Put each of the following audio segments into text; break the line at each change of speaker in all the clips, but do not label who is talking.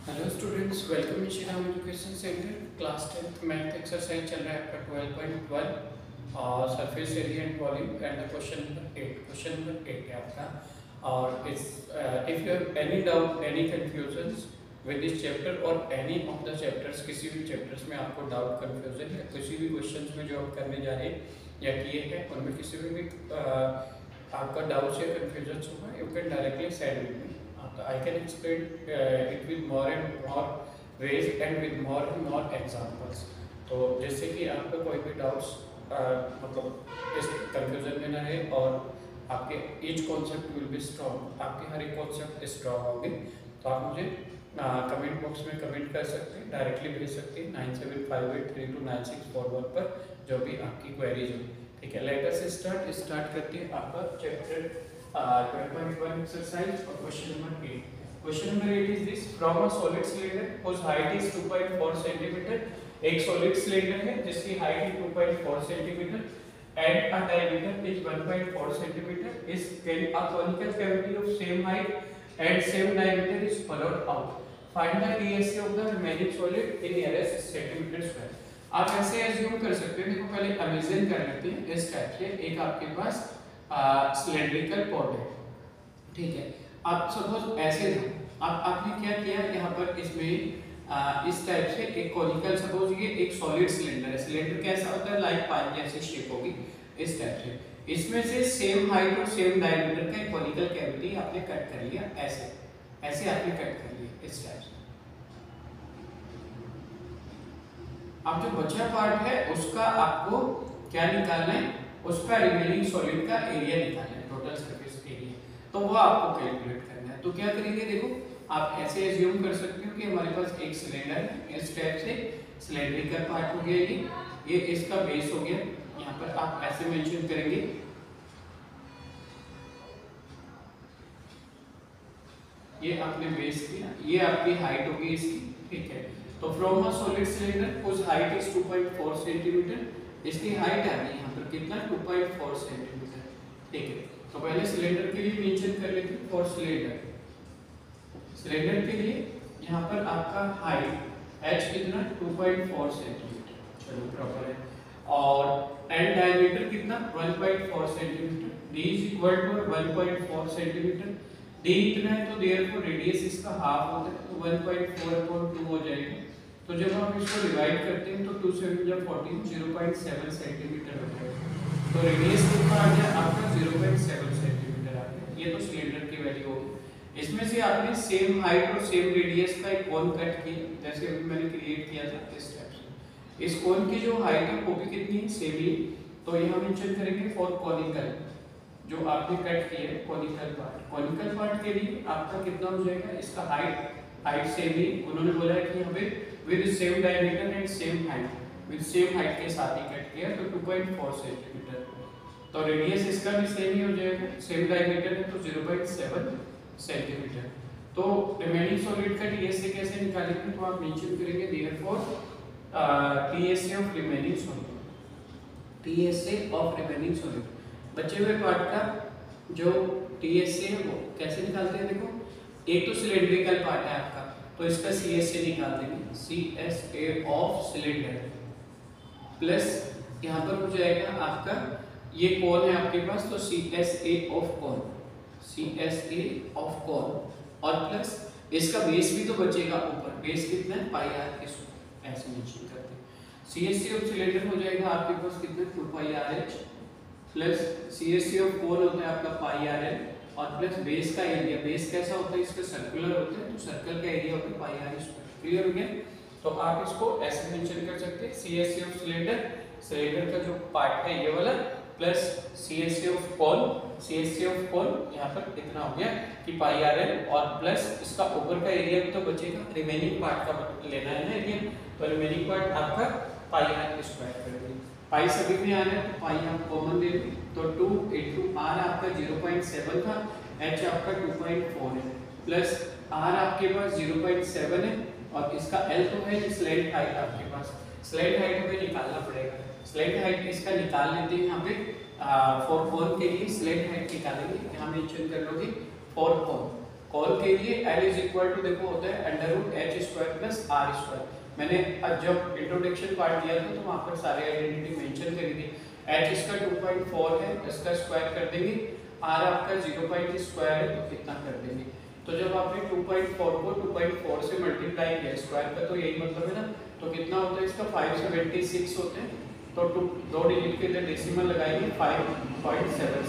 Hello students, welcome Shri Ram education centre. Class 10th math exercise चल रहा है आपका 12.12 और surface area and volume and question number 8 है आपका। और इस if you have any doubt any confusion with this chapter और एनी ऑफ द चैप्टर्स, किसी भी चैप्टर्स में आपको डाउट कंफ्यूजन या किसी भी क्वेश्चन में जो आप करने जा रहे हैं या किए हैं उनमें किसी भी आपका डाउट्स या कंफ्यूजन होगा, you can directly send with me. I can explain it with more and more ways and with more and more examples। तो जैसे कि आपका कोई भी डाउट्स मतलब इस कंफ्यूजन में ना रहे और आपके each concept will be strong, आपके हर एक कॉन्सेप्ट स्ट्रॉन्ग होंगे, तो आप मुझे कमेंट बॉक्स में कमेंट कर सकते हैं, डायरेक्टली भेज सकते हैं 9758329641 पर जो भी आपकी क्वेरीज हो। ठीक है, लेट अस स्टार्ट करते हैं आपका चैप्टर 12.1 exercise और question number 8। Question number 8 is this: from a solid cylinder whose height is 2.4 centimeter, एक solid cylinder है जिसकी height है 2.4 centimeter and a diameter is 1.4 centimeter is a conical cavity of same height and same diameter is hollowed out. Find the TSA of the remaining solid in nearest centimeter square। आप ऐसे assume कर सकते हैं, देखो पहले imagine कर लेते हैं इस टाइप से। एक आपके पास सिलेंड्रिकल पॉट है, ठीक है। अब सपोज ऐसे था, अब आपने क्या किया, यहाँ पर इसमें इस टाइप से एक कॉनिकल, सपोज ये एक सॉलिड सिलेंडर है। सिलेंडर कैसा होता है, लाइक पाइप जैसे शेप होगी इस टाइप से। इसमें से सेम हाइट और सेम डायमीटर का एक कॉनिकल कैविटी आपने कट कर लिया, ऐसे ऐसे आपने कट कर लिया इस टाइप से। अब जो बचा पार्ट है उसका आपको क्या निकालना है, उसका रिमेनिंग सॉलिड का एरिया निकालना है, टोटल सरफेस एरिया, तो वो आपको कैलकुलेट करना है। तो क्या करेंगे, देखो आप ऐसे एज्यूम कर सकते हो कि हमारे पास एक सिलेंडर है, इस टाइप से सिलेंड्रिकल पार्ट हो गया, ये इसका बेस हो गया। यहाँ पर आप ऐसे मेंशन करेंगे, ये आपने बेस किया, ये आपकी हाइट होगी इसकी, ठीक है। तो from a solid cylinder whose height is 2.4 centimetre, इसकी हाइट आ गई यहाँ पर कितना, 2.4 सेंटीमीटर, ठीक है। तो पहले सिलेंडर के लिए मेंशन कर लेते हैं। फॉर सिलेंडर के लिए यहाँ पर आपका हाइट h कितना, 2.4 सेंटीमीटर, चलो प्रॉपर है। और एंड डायमीटर कितना, 1.4 centimetre, d is equal to 1.4 centimetre. d इतना है तो देयरफॉर रेडियस इसका हाफ होता है, तो 1.4/2 हो जाएगा। तो जब हम इसको डिवाइड करते हैं तो 2 7 जब 14 0.7 सेंटीमीटर हो जाएगा। तो रेडियस कितना आ गया आपका, 0.7 सेंटीमीटर आ गया। ये तो सिलेंडर की वैल्यू होगी। इसमें से आपने सेम हाइट और सेम रेडियस का एक कोन कट किया, जैसे अभी मैंने क्रिएट किया था इस टाइप से। इस कोन की जो हाइट है वो भी कितनी है, सेम ही। तो यहाँ मेंशन करेंगे फॉर कॉनिकल, जो आपने कट किया है कॉनिकल पार्ट। कॉनिकल पार्ट के लिए आपका कितना हो जाएगा, इसका हाइट सेम ही, उन्होंने बोला है कि यहाँ पे with same diameter and same height, with same height के साथ ही कट किया, तो 2.4 सेंटीमीटर। तो रेडियस इसका भी सेम ही हो जाएगा, सेम डायमीटर है तो 0.7 सेंटीमीटर। तो रिमेनिंग सॉलिड का टीएसए कैसे निकालेंगे, तो आप मेंशन करेंगे therefore TSA of remaining solid, TSA of remaining solid, बचे हुए पार्ट का जो टीएसए है वो कैसे निकालते हैं। देखो एक तो सिलेंड्रिकल पार्ट है आपका, तो इसका सीएसए निकाल देंगे, सीएसए ऑफ सिलेंडर प्लस यहाँ पर हो जाएगा आपका, ये कोन है आपके पास तो CSA of cone, CSA of कोन, और प्लस इसका बेस भी तो बचेगा ऊपर, बेस कितना है, पाई आर के स्क्वायर, ऐसे मेंशन करते हैं। सीएसए ऑफ सिलेंडर हो जाएगा आपके पास कितना, 2 pi R H, plus CSA of cone होता है आपका पाई आर एल, और प्लस बेस का एरिया, बेस कैसा होता है, इसका सर्कुलर होता है, तो सर्कल का एरिया होता है पाई आर स्क्वायर। क्लियर हो गया। तो आप इसको ऐसे मेंशन कर सकते हैं, सीएसए ऑफ सिलेंडर, सिलेंडर का जो पार्ट है ये वाला, plus CSA of cone, CSA of कोन यहाँ पर इतना हो गया कि पाई आर एल, और प्लस इसका ऊपर का एरिया भी तो बचेगा, रिमेनिंग पार्ट का लेना है ना एरिया, तो रिमेनिंग पार्ट आपका पाई आर स्क्वायर कर देंगे। पाई सभी में आ रहा है तो पाई आप कॉमन ले लें, तो 2 into r आपका 0.7 था, h आपका 2.4 है, प्लस r आपके पास 0.7 है, और इसका l तो है, स्लैंट हाइट आपके पास, स्लैंट हाइट हमें निकालना पड़ेगा। स्लैंट हाइट इसका निकाल लेते हैं यहाँ पे, फॉर कोन के लिए स्लैंट हाइट निकालेंगे, यहाँ मेंशन कर लोगे फॉर कोन। कॉल के लिए L इज इक्वल टू देखो होता है √h² प्लस r²। मैंने जब इंट्रोडक्शन पार्ट दिया था तो वहाँ पर सारे आइडेंटिटी मेंशन करी थी। h इसका 2.4 है, इसका स्क्वायर कर देंगे, r आपका 0.2 है तो कितना कर देंगे। तो जब आपने 2.4 को 2.4 से मल्टीप्लाई किया स्क्वायर का तो यही मतलब है ना, तो कितना होता है इसका 576 होते हैं। तो 2 डिजिट के इधर डेसिमल लगाएंगे 5.76,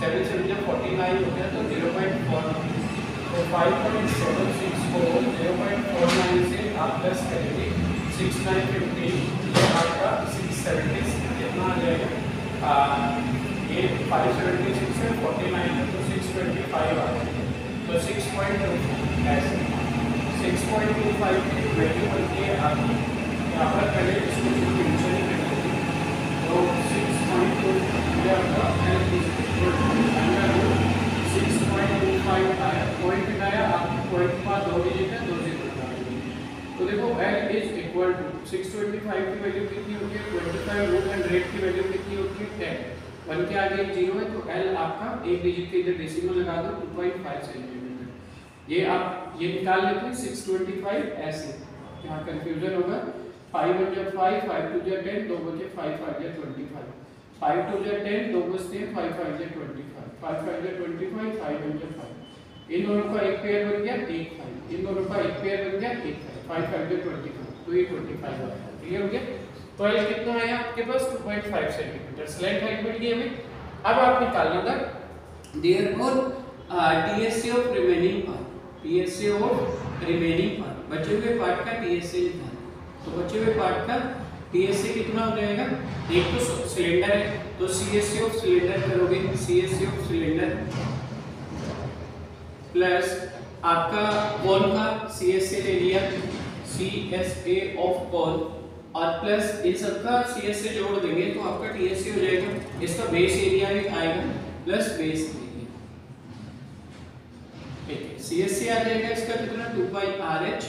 7 से जब 49 हो गया तो 0.4, तो 5.76 को 0.49 से आप प्लस करेंगे 6950, ये आपका 676 कितना आ जाएगा, ये 576 है 49 है तो 625 आ जाएगा। तो 6.25 ऐसे 6.25 की वैल्यू बनती है आपकी यहाँ पर पहले इसको मेंशन करेंगे तो 6.2 आपका 6.25 आया, पॉइंट आया आपको, पॉइंट के बाद 2 डिजिट है, 2 डिजिट तो देखो L इज इक्वल टू 625 की वैल्यू कितनी होती है 25√100 की वैल्यू कितनी होती है 10, 1 के आगे 0 है तो L आपका एक डिजिट के इधर डेसिमल लगा दो 2.5 सेंटीमीटर। ये आप ये निकाल लेते हैं 625 ऐसे, यहाँ कंफ्यूजन होगा। 5 1 जा 5, 5 2 जा 10, 2 बचे 5 5 जा 25, 5 2 जा 10, 2 बचते हैं 5 5 जा 25, 5 5 जा 25, 5 1 जा 5, इन दोनों का एक पेयर बन गया 1 5, इन दोनों का एक पेयर बन गया 1 5, 5 5 जा 25, तो ये 25 आ गया। क्लियर हो गया। तो L कितना आया आपके पास 2.5 सेंटीमीटर, स्लैंट हाइट मिल गई हमें। अब आप निकालना था therefore TSA of remaining part, TSA of remaining part, बचे हुए पार्ट का TSA निकालना। तो बचे हुए पार्ट का TSA कितना हो जाएगा, एक तो सिलेंडर है तो CSA ऑफ सिलेंडर करोगे, CSA ऑफ सिलेंडर प्लस आपका कॉल का CSA ले लिया, CSA ऑफ कॉल, और प्लस इन सबका CSA जोड़ देंगे तो आपका TSA हो जाएगा। इसका बेस एरिया भी आएगा प्लस बेस एरिया, ठीक है। CSA आ जाएगा इसका कितना 2πRH,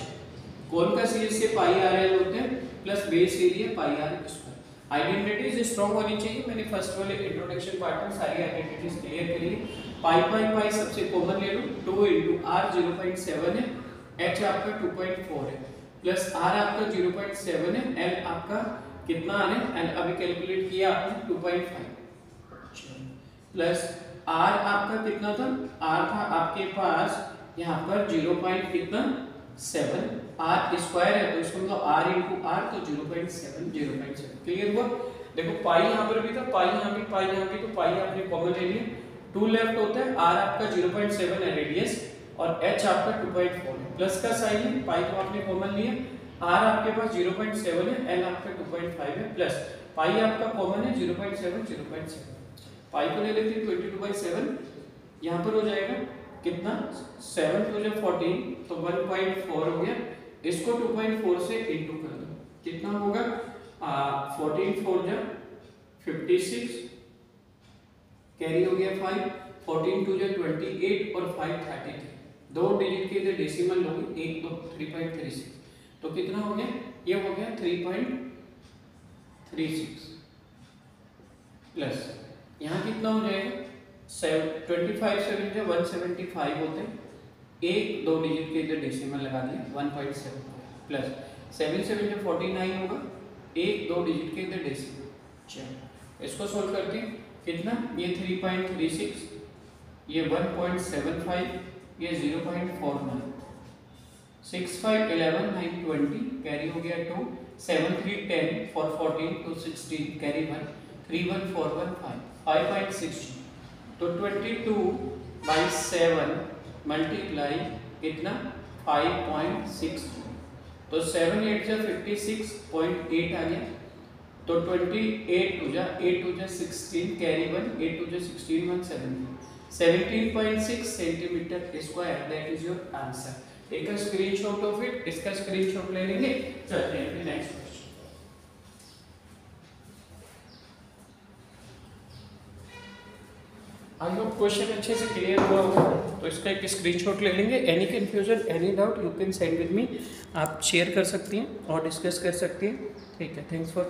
कौन का CSA πRL होते हैं plus base area πR²। Identities strong होनी चाहिए, मैंने फर्स्ट वाले इंट्रोडक्शन पार्ट में सारी आइडेंटिटीज क्लियर करी है। पाई सबसे कॉमन ले लो, 2 × R 0.7 है, H आपका 2.4 है प्लस R आपका 0.7 है, L आपका कितना आने, L अभी कैलकुलेट किया आपने 2.5 प्लस R आपका कितना था, R था आपके पास यहाँ पर 0.7, R स्क्वायर है तो इसको मतलब R × R तो 0.7। क्लियर हुआ। देखो पाई यहाँ पर भी था, पाई यहाँ भी, पाई यहाँ भी, तो पाई आपने कॉमन ले लिया, 2 लेफ्ट होता है, R आपका 0.7 है रेडियस और H आपका 2.4 है, प्लस का साइन है, पाई को आपने कॉमन लिया, R आपके पास 0.7 है, L आपका 2.5 है, प्लस पाई आपका कॉमन है 0.7, पाई को ले लेते हैं 22/7, यहाँ पर हो जाएगा कितना 7 तो जब 14 तो 1.4 हो गया, इसको 2.4 से इंटू कर दो, कितना होगा 14 4 जा 56, कैरी हो गया 5, 14 2 जा 28 और 5 33, 2 डिजिट के इधर डेसिमल लोगे 1 2 3.36, तो कितना हो गया, ये हो गया 3.36 प्लस यहाँ कितना हो जाएगा 25 7 जा 175 होते हैं, 1 2 डिजिट के इधर डेसिमल लगा दिया 1.7 प्लस 7 7 जा 49 होगा, 1 2 डिजिट के इधर डेसिमल। चलो इसको सोल्व करते हैं, कितना ये 3.36, ये 1.75, ये 0.49, 6 5 11 9 20, कैरी हो गया 2, 7 3 10 4 14 2 16, कैरी 1, 3 1 4 1 5, 5.6, तो 22/7 मल्टीप्लाई कितना 5.6, तो 7 8 जा 56.8 आ गया, तो 28 2 जा 8 2 जा 16, कैरी 1, 8 2 जा 16 1 17.6 centimetre square, that is your answer. एक स्क्रीनशॉट ऑफ इट, इसका स्क्रीनशॉट ले लेंगे। चलते हैं next question. I hope question अच्छे से क्लियर हुआ होगा, तो इसका एक स्क्रीनशॉट ले लेंगे। Any confusion any doubt you can send with me, आप शेयर कर सकती हैं और डिस्कस कर सकती हैं। ठीक है, थैंक्स फॉर